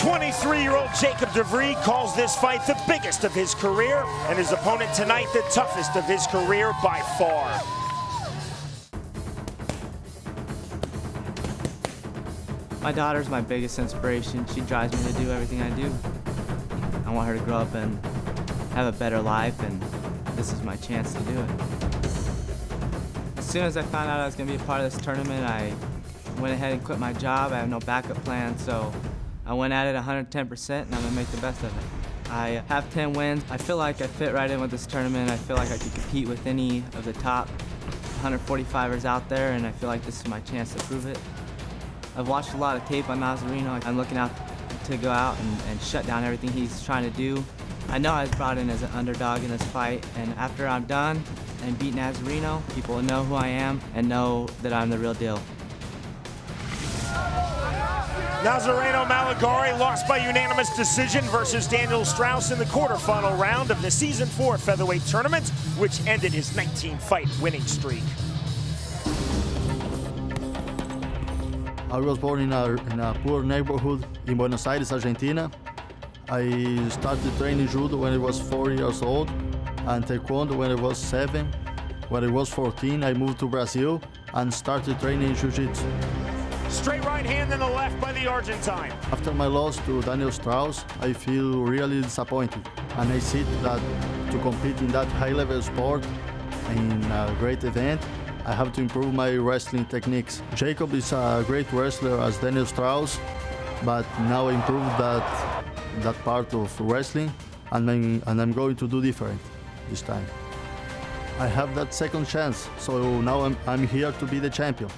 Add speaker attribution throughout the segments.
Speaker 1: 23-year-old Jacob Devree calls this fight the biggest of his career, and his opponent tonight the toughest of his career by far.
Speaker 2: My daughter's my biggest inspiration. She drives me to do everything I do. I want her to grow up and have a better life, and this is my chance to do it. As soon as I found out I was going to be a part of this tournament, I went ahead and quit my job. I have no backup plan, so I went at it 110%, and I'm going to make the best of it. I have 10 wins. I feel like I fit right in with this tournament. I feel like I could compete with any of the top 145ers out there, and I feel like this is my chance to prove it. I've watched a lot of tape on Nazareno. I'm looking out to go out and shut down everything he's trying to do. I know I was brought in as an underdog in this fight, and after I'm done and beat Nazareno, people will know who I am and know that I'm the real deal.
Speaker 1: Nazareno Malegarie lost by unanimous decision versus Daniel Straus in the quarterfinal round of the Season 4 featherweight tournament, which ended his 19-fight winning streak.
Speaker 3: I was born in a poor neighborhood in Buenos Aires, Argentina. I started training judo when I was 4 years old and taekwondo when I was 7. When I was 14, I moved to Brazil and started training jiu-jitsu.
Speaker 1: Straight right hand and the left by the Argentine.
Speaker 3: After my loss to Daniel Straus, I feel really disappointed. And I see that to compete in that high-level sport, in a great event, I have to improve my wrestling techniques. Jacob is a great wrestler as Daniel Straus, but now I improved that part of wrestling, and I'm going to do different this time. I have that second chance, so now I'm here to be the champion.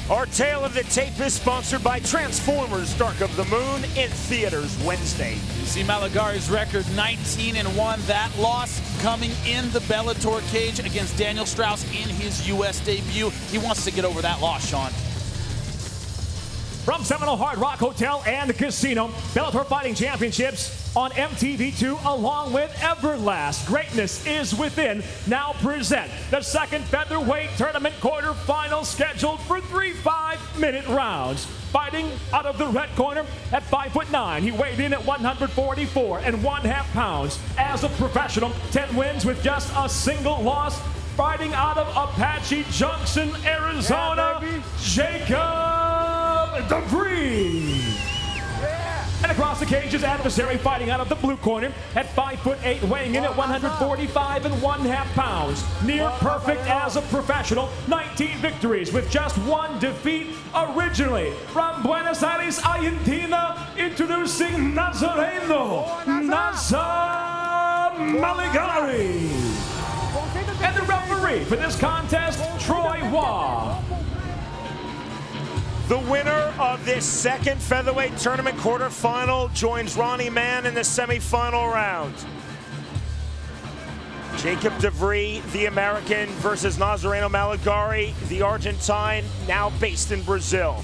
Speaker 1: Our tale of the tape is sponsored by Transformers Dark of the Moon in theaters Wednesday.
Speaker 4: You see Malegarie's record 19-1. That loss coming in the Bellator cage against Daniel Straus in his U.S. debut. He wants to get over that loss, Sean.
Speaker 5: From Seminole Hard Rock Hotel and Casino, Bellator Fighting Championships on MTV2 along with Everlast. Greatness is within. Now present the second featherweight tournament quarterfinal scheduled for 3 5-minute rounds. Fighting out of the red corner at 5'9", he weighed in at 144.5 pounds. As a professional, 10 wins with just a single loss. Fighting out of Apache Junction, Arizona, Jacob Devree. And across the cage, his adversary fighting out of the blue corner at 5'8", weighing in at 145.5 pounds. Near perfect as a professional, 19 victories with just 1 defeat. Originally from Buenos Aires, Argentina, introducing Nazareno, Malegarie. And the referee for this contest, Troy Waugh.
Speaker 1: The winner of this second featherweight tournament quarterfinal joins Ronnie Mann in the semifinal round. Jacob Devree, the American, versus Nazareno Malegarie, the Argentine, now based in Brazil.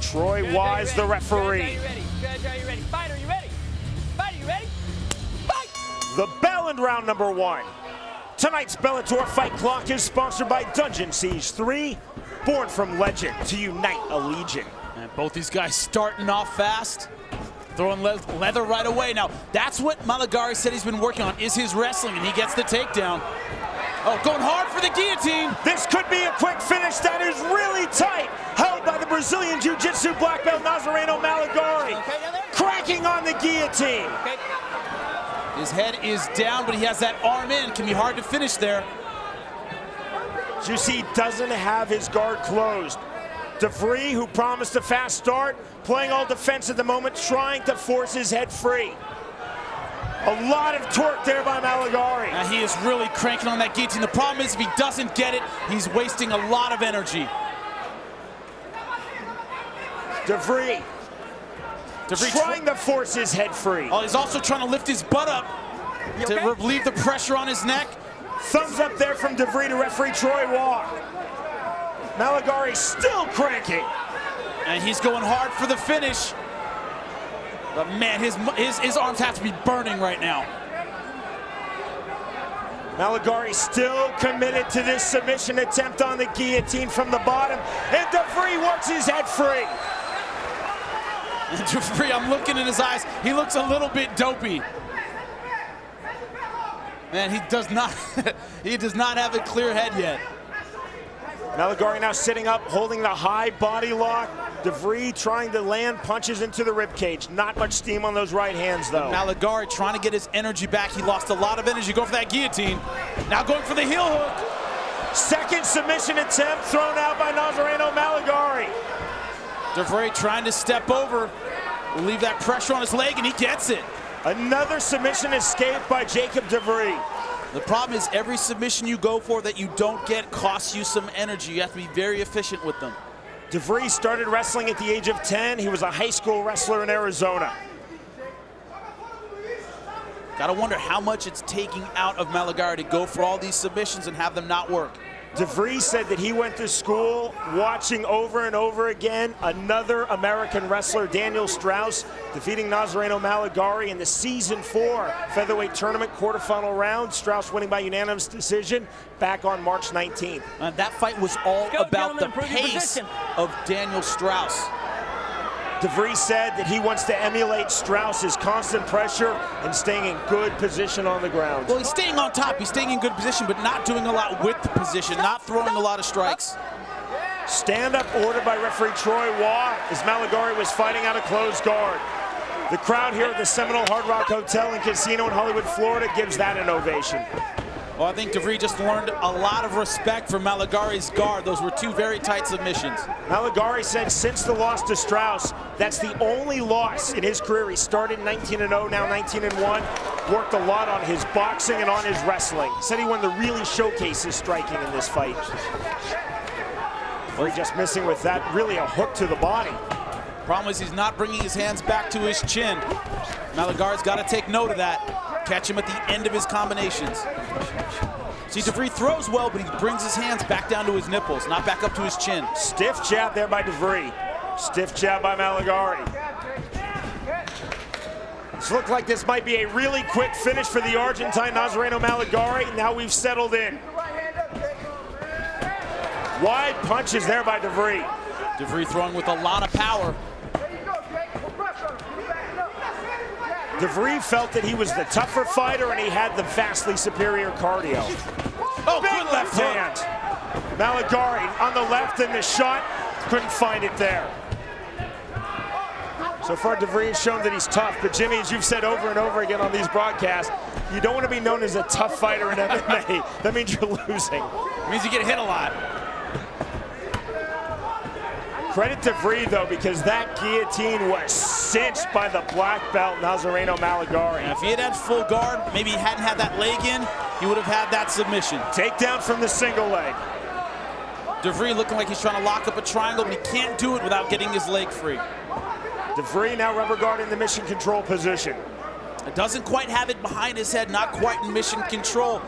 Speaker 1: Troy Waugh is the referee.
Speaker 6: Are you ready? Fight, are you ready? Fight, are you ready? Fight!
Speaker 1: The bell in round number 1. Tonight's Bellator Fight Clock is sponsored by Dungeon Siege 3. Born from legend to unite a legion.
Speaker 4: And both these guys starting off fast, throwing leather right away. Now, that's what Malegarie said he's been working on, is his wrestling, and he gets the takedown. Oh, going hard for the guillotine.
Speaker 1: This could be a quick finish that is really tight. Held by the Brazilian Jiu-Jitsu black belt Nazareno Malegarie. Cracking on the guillotine.
Speaker 4: His head is down, but he has that arm in. Can be hard to finish there.
Speaker 1: As you see, doesn't have his guard closed. Devree, who promised a fast start, playing all defense at the moment, trying to force his head free. A lot of torque there by Malegarie.
Speaker 4: Now he is really cranking on that guillotine. The problem is if he doesn't get it, he's wasting a lot of energy.
Speaker 1: Devree trying to force his head free.
Speaker 4: Oh, he's also trying to lift his butt up to relieve the pressure on his neck.
Speaker 1: Thumbs up there from Devree to referee Troy Waugh. Malegarie still cranking.
Speaker 4: And he's going hard for the finish. But man, his arms have to be burning right now.
Speaker 1: Malegarie still committed to this submission attempt on the guillotine from the bottom. And Devree works his head free.
Speaker 4: Devree, I'm looking in his eyes. He looks a little bit dopey. Man, he does not have a clear head yet.
Speaker 1: Malegarie now sitting up, holding the high body lock. Devree trying to land punches into the ribcage. Not much steam on those right hands, though.
Speaker 4: Malegarie trying to get his energy back. He lost a lot of energy going for that guillotine. Now going for the heel hook.
Speaker 1: Second submission attempt thrown out by Nazareno Malegarie.
Speaker 4: Devree trying to step over, relieve that pressure on his leg, and he gets it.
Speaker 1: Another submission escape by Jacob Devree.
Speaker 4: The problem is every submission you go for that you don't get costs you some energy. You have to be very efficient with them.
Speaker 1: Devree started wrestling at the age of 10. He was a high school wrestler in Arizona.
Speaker 4: Gotta wonder how much it's taking out of Malegarie to go for all these submissions and have them not work.
Speaker 1: Devree said that he went to school watching over and over again another American wrestler, Daniel Straus, defeating Nazareno Malegarie in the Season 4 featherweight tournament quarterfinal round. Straus winning by unanimous decision back on March 19th.
Speaker 4: That fight was all about the pace of Daniel Straus.
Speaker 1: Devree said that he wants to emulate Straus's constant pressure and staying in good position on the ground.
Speaker 4: Well, he's staying on top. He's staying in good position, but not doing a lot with the position, not throwing a lot of strikes.
Speaker 1: Stand-up order by referee Troy Waugh as Malegarie was fighting out a closed guard. The crowd here at the Seminole Hard Rock Hotel and Casino in Hollywood, Florida gives that an ovation.
Speaker 4: Well, I think Devree just learned a lot of respect from Malegarie's guard. Those were two very tight submissions.
Speaker 1: Malegarie said since the loss to Straus, that's the only loss in his career. He started 19-0, now 19-1. Worked a lot on his boxing and on his wrestling. Said he wanted to really showcase his striking in this fight. Well, just missing with that, really a hook to the body.
Speaker 4: Problem is he's not bringing his hands back to his chin. Malegarie's got to take note of that. Catch him at the end of his combinations. See, Devree throws well, but he brings his hands back down to his nipples, not back up to his chin.
Speaker 1: Stiff jab there by Devree. Stiff jab by Malegarie. This looked like this might be a really quick finish for the Argentine Nazareno Malegarie. Now we've settled in. Wide punches there by Devree.
Speaker 4: Devree throwing with a lot of power.
Speaker 1: Devree felt that he was the tougher fighter and he had the vastly superior cardio.
Speaker 4: Oh,
Speaker 1: big
Speaker 4: good
Speaker 1: left hand. Malegarie on the left and the shot, couldn't find it there. So far, Devree has shown that he's tough, but Jimmy, as you've said over and over again on these broadcasts, you don't want to be known as a tough fighter in MMA. That means you're losing.
Speaker 4: It means you get hit a lot.
Speaker 1: Credit to Devree, though, because that guillotine was cinched by the black belt Nazareno Malegarie.
Speaker 4: And if he had had full guard, maybe he hadn't had that leg in, he would have had that submission.
Speaker 1: Takedown from the single leg.
Speaker 4: Devree looking like he's trying to lock up a triangle, but he can't do it without getting his leg free.
Speaker 1: Devree now rubber guard in the mission control position.
Speaker 4: It doesn't quite have it behind his head, not quite in mission control.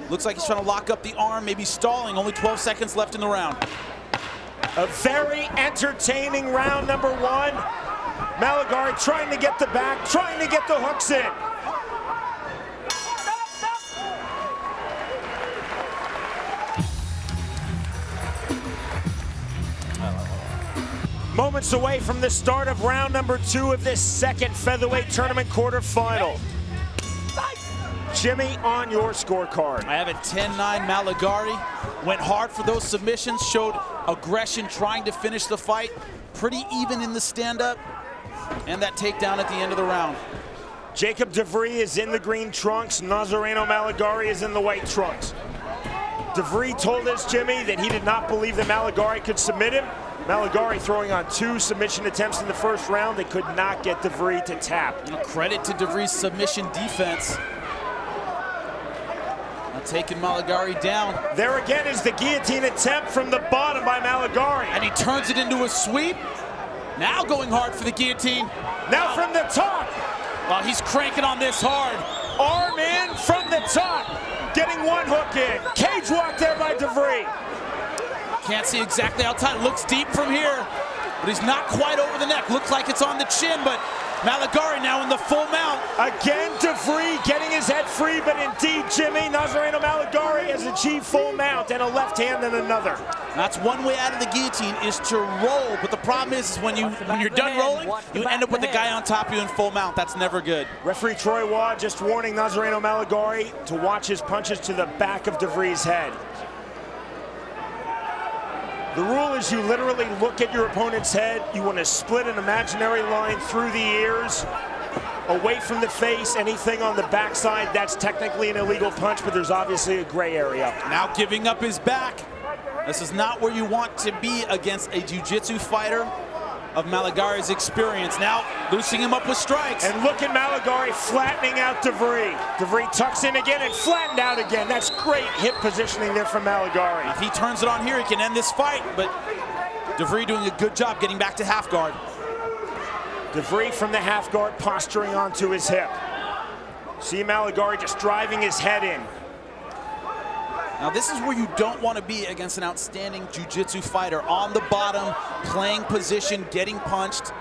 Speaker 4: Looks like he's trying to lock up the arm, maybe stalling, only 12 seconds left in the round.
Speaker 1: A very entertaining round number one. Malegarie trying to get the back, trying to get the hooks in. Moments away from the start of round number 2 of this second featherweight tournament quarterfinal. Jimmy, on your scorecard.
Speaker 4: I have a 10-9 Malegarie. Went hard for those submissions, showed aggression trying to finish the fight. Pretty even in the stand-up. And that takedown at the end of the round.
Speaker 1: Jacob Devree is in the green trunks. Nazareno Malegarie is in the white trunks. Devree told us, Jimmy, that he did not believe that Malegarie could submit him. Malegarie throwing on 2 submission attempts in the first round. They could not get Devree to tap.
Speaker 4: And credit to Devree's submission defense. Taking Malegarie down.
Speaker 1: There again is the guillotine attempt from the bottom by Malegarie.
Speaker 4: And he turns it into a sweep. Now going hard for the guillotine.
Speaker 1: Now from the top.
Speaker 4: Well, he's cranking on this hard.
Speaker 1: Arm in from the top. Getting one hook in. Cage walk there by Devree.
Speaker 4: Can't see exactly how tight. Looks deep from here. But he's not quite over the neck. Looks like it's on the chin, but Malegarie now in the full mount.
Speaker 1: Again, Devree getting his head free, but indeed, Jimmy, Nazareno Malegarie has achieved full mount and a left hand and another.
Speaker 4: That's one way out of the guillotine, is to roll. But the problem is when you're done rolling, you end up with the guy on top of you in full mount. That's never good.
Speaker 1: Referee Troy Waugh just warning Nazareno Malegarie to watch his punches to the back of Devree's head. The rule is you literally look at your opponent's head. You want to split an imaginary line through the ears, away from the face. Anything on the backside, that's technically an illegal punch, but there's obviously a gray area.
Speaker 4: Now giving up his back. This is not where you want to be against a jiu-jitsu fighter of Malegarie's experience. Now loosening him up with strikes.
Speaker 1: And look at Malegarie flattening out Devree. Devree tucks in again and flattened out again. That's great hip positioning there from Malegarie.
Speaker 4: If he turns it on here, he can end this fight, but Devree doing a good job getting back to half guard.
Speaker 1: Devree from the half guard posturing onto his hip. See Malegarie just driving his head in.
Speaker 4: Now this is where you don't want to be against an outstanding jiu-jitsu fighter. On the bottom, playing position, getting punched.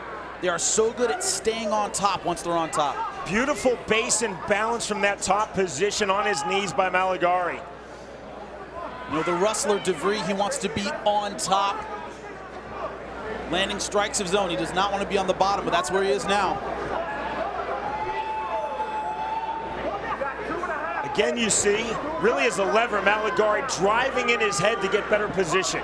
Speaker 4: They are so good at staying on top once they're on top.
Speaker 1: Beautiful base and balance from that top position on his knees by Malegarie.
Speaker 4: You know, the wrestler Devree, he wants to be on top. Landing strikes of his own. He does not want to be on the bottom, but that's where he is now.
Speaker 1: Again, you see, really as a lever, Malegarie driving in his head to get better position.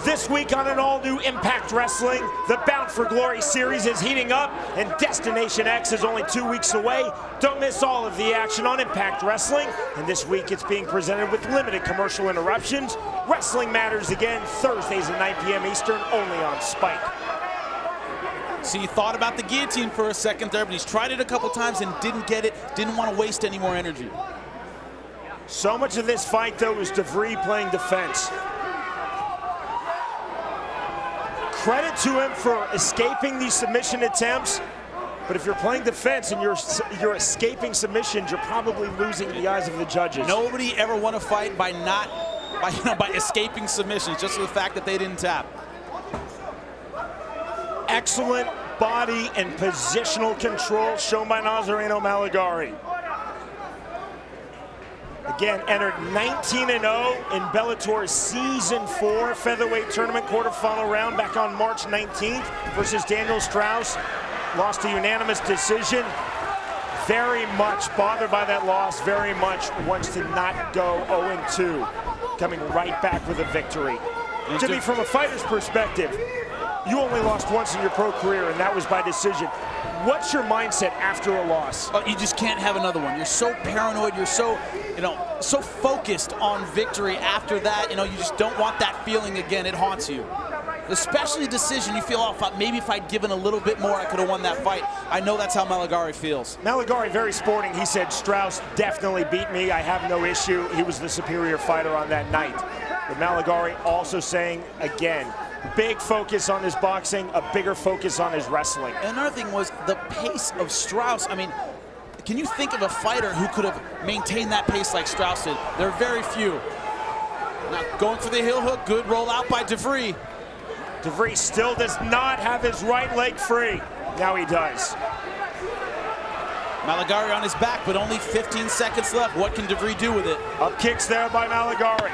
Speaker 1: This week on an all-new Impact Wrestling, the Bound for Glory series is heating up, and Destination X is only 2 weeks away. Don't miss all of the action on Impact Wrestling, and this week it's being presented with limited commercial interruptions. Wrestling Matters again, Thursdays at 9 p.m. Eastern, only on Spike.
Speaker 4: See, he thought about the guillotine for a second there, but he's tried it a couple times and didn't get it, didn't want to waste any more energy.
Speaker 1: So much of this fight, though, is Devree playing defense. Credit to him for escaping these submission attempts, but if you're playing defense and you're escaping submissions, you're probably losing in the eyes of the judges.
Speaker 4: Nobody ever won a fight by escaping submissions, just for the fact that they didn't tap.
Speaker 1: Excellent body and positional control shown by Nazareno Malegarie. Again, entered 19-0 in Bellator's Season 4 featherweight tournament quarterfinal round back on March 19th versus Daniel Strauss. Lost a unanimous decision. Very much bothered by that loss, very much wants to not go 0-2. Coming right back with a victory. Jimmy, from a fighter's perspective, you only lost once in your pro career, and that was by decision. What's your mindset after a loss?
Speaker 4: Oh, you just can't have another one. You're so paranoid. You're so, so focused on victory after that. You just don't want that feeling again. It haunts you. Especially decision, you feel, oh, maybe if I'd given a little bit more, I could have won that fight. I know that's how Malegarie feels.
Speaker 1: Malegarie, very sporting. He said, Strauss definitely beat me. I have no issue. He was the superior fighter on that night. But Malegarie also saying, again, big focus on his boxing, a bigger focus on his wrestling.
Speaker 4: Another thing was the pace of Strauss. I mean, can you think of a fighter who could have maintained that pace like Strauss did? There are very few. Now going for the heel hook, good roll out by Devree.
Speaker 1: Devree still does not have his right leg free. Now he does.
Speaker 4: Malegarie on his back, but only 15 seconds left. What can Devree do with it?
Speaker 1: Up kicks there by Malegarie.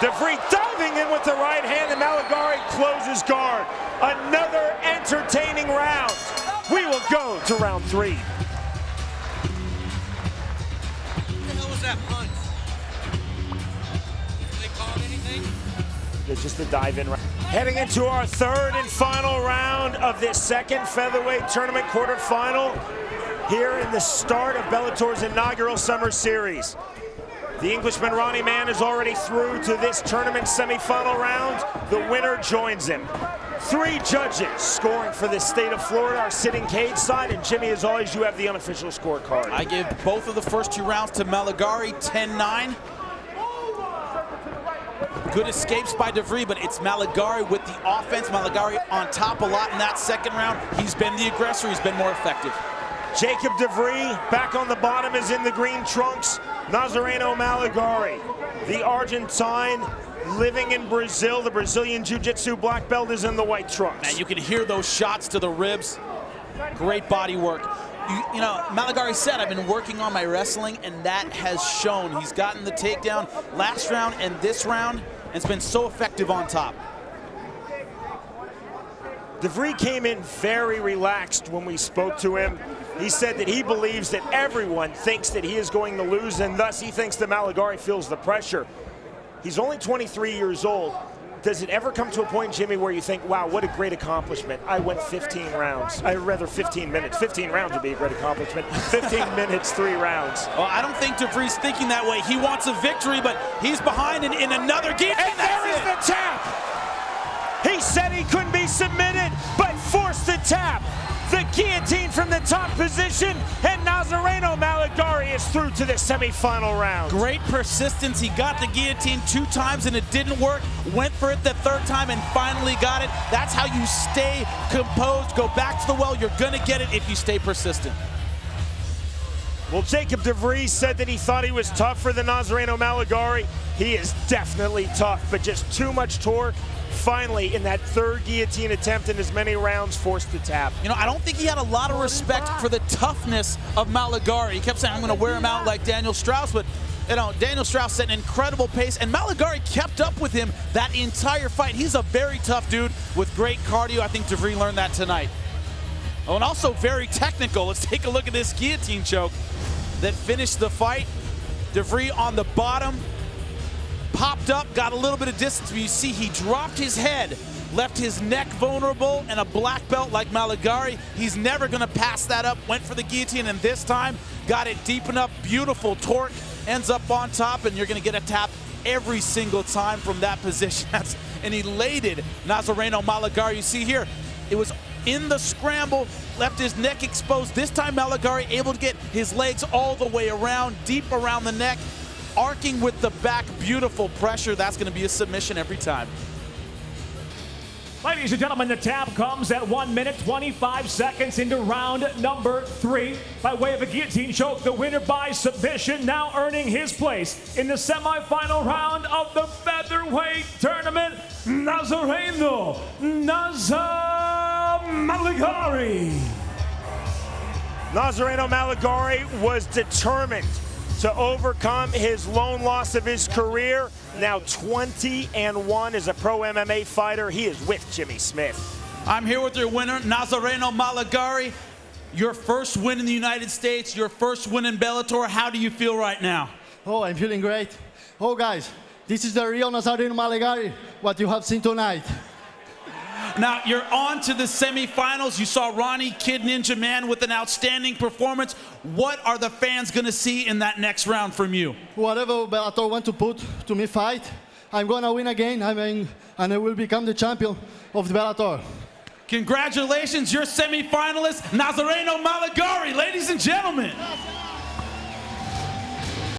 Speaker 1: Devree diving in with the right hand, and Malegarie closes guard. Another entertaining round. We will go to round 3.
Speaker 7: What the hell was that punch? Did they call it anything?
Speaker 1: It's just a dive-in round. Heading into our third and final round of this second featherweight tournament quarterfinal here in the start of Bellator's inaugural summer series. The Englishman Ronnie Mann is already through to this tournament semifinal round. The winner joins him. 3 judges scoring for the state of Florida are sitting cage side, and Jimmy, as always, you have the unofficial scorecard.
Speaker 4: I give both of the first 2 rounds to Malegarie, 10-9. Good escapes by Devree, but it's Malegarie with the offense. Malegarie on top a lot in that second round. He's been the aggressor. He's been more effective.
Speaker 1: Jacob Devree back on the bottom is in the green trunks. Nazareno Malegarie, the Argentine living in Brazil, the Brazilian Jiu-Jitsu black belt, is in the white trunks.
Speaker 4: Man, you can hear those shots to the ribs. Great body work. You know, Malegarie said, I've been working on my wrestling, and that has shown. He's gotten the takedown last round and this round, and it's been so effective on top.
Speaker 1: Devree came in very relaxed when we spoke to him. He said that he believes that everyone thinks that he is going to lose, and thus he thinks that Malegarie feels the pressure. He's only 23 years old. Does it ever come to a point, Jimmy, where you think, wow, what a great accomplishment. I went 15 rounds. I'd rather 15 minutes. 15 rounds would be a great accomplishment. 15 minutes, 3 rounds.
Speaker 4: Well, I don't think Devree's thinking that way. He wants a victory, but he's behind in another guillotine.
Speaker 1: And there is the tap. He said he couldn't be submitted, but forced the tap. The guillotine from the top position, and Nazareno Malegarie is through to the semifinal round.
Speaker 4: Great persistence. He got the guillotine 2 times and it didn't work. Went for it the 3rd time and finally got it. That's how you stay composed. Go back to the well. You're gonna get it if you stay persistent.
Speaker 1: Well, Jacob Devree said that he thought he was tougher than Nazareno Malegarie. He is definitely tough, but just too much torque. Finally, in that 3rd guillotine attempt in as many rounds, forced the tap.
Speaker 4: You know, I don't think he had a lot of respect for the toughness of Malegarie. He kept saying, I'm going to wear him out like Daniel Strauss, but you know, Daniel Strauss set an incredible pace, and Malegarie kept up with him that entire fight. He's a very tough dude with great cardio. I think Devree learned that tonight. Oh, and also very technical. Let's take a look at this guillotine choke that finished the fight. Devree on the bottom, popped up, got a little bit of distance, but you see he dropped his head, left his neck vulnerable, and a black belt like Malegarie. He's never gonna pass that up, went for the guillotine, and this time got it deep enough, beautiful torque, ends up on top, and you're gonna get a tap every single time from that position. That's an elated Nazareno Malegarie. You see here, it was in the scramble, left his neck exposed. This time Malegarie able to get his legs all the way around, deep around the neck, arcing with the back, beautiful pressure. That's gonna be a submission every time.
Speaker 5: Ladies and gentlemen, the tap comes at 1 minute, 25 seconds into round number 3. By way of a guillotine choke, the winner by submission, now earning his place in the semifinal round of the featherweight tournament, Nazareno Malegarie.
Speaker 1: Nazareno Malegarie was determined to overcome his lone loss of his career. Now 20-1 as a pro MMA fighter. He is with Jimmy Smith.
Speaker 4: I'm here with your winner, Nazareno Malegarie. Your first win in the United States, your first win in Bellator. How do you feel right now?
Speaker 3: Oh, I'm feeling great. Oh, guys, this is the real Nazareno Malegarie, what you have seen tonight.
Speaker 4: Now, you're on to the semifinals. You saw Ronnie, Kid Ninja Man with an outstanding performance. What are the fans going to see in that next round from you?
Speaker 3: Whatever Bellator want to put to me fight, I'm going to win again. And I will become the champion of the Bellator.
Speaker 4: Congratulations, you're semifinalist, Nazareno Malegarie, ladies and gentlemen.